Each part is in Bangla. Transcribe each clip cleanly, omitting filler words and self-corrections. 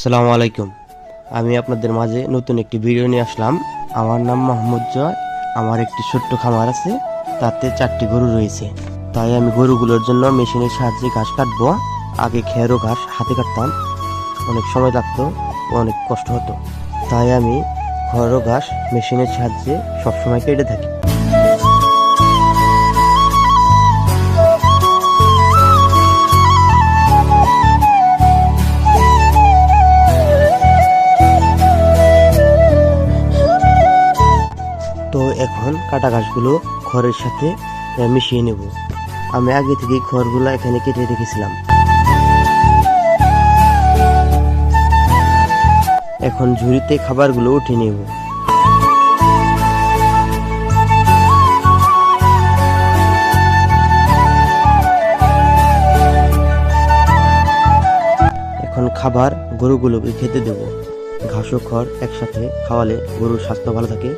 আসসালামু আলাইকুম। আমি আপনাদের মাঝে নতুন একটি ভিডিও নিয়ে আসলাম। আমার নাম মোহাম্মদ জয়। আমার একটি ছোট্ট খামার আছে, তাতে 4টি গরু রয়েছে। তাই আমি গরুগুলোর জন্য মেশিনের সাহায্যে ঘাস কাটবো। আগে খেরও ঘাস হাতে কাটতাম, অনেক সময় লাগতো ও অনেক কষ্ট হতো। তাই আমি খড়ও ঘাস মেশিনের সাহায্যে সবসময় কেটে থাকি। তো এখন কাটা ঘাসগুলো খড়ের সাথে মিশিয়ে নেব। আমি আগে থেকে খড়গুলো এখানে কেটে রেখেছিলাম। এখন ঝুড়িতে খাবারগুলো উঠে নেব। এখন খাবার গরুগুলোকে খেতে দেব। ঘাস ও খড় একসাথে খাওয়ালে গরুর স্বাস্থ্য ভালো থাকে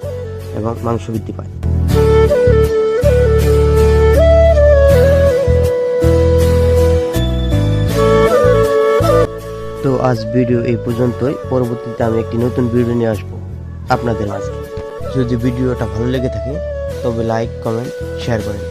এবং মাংস বৃদ্ধি পায়। তো আজ ভিডিও এই পর্যন্তই। পরবর্তীতে আমি একটি নতুন ভিডিও নিয়ে আসবো আপনাদের মাঝে। যদি ভিডিওটা ভালো লেগে থাকে তবে লাইক, কমেন্ট, শেয়ার করেন।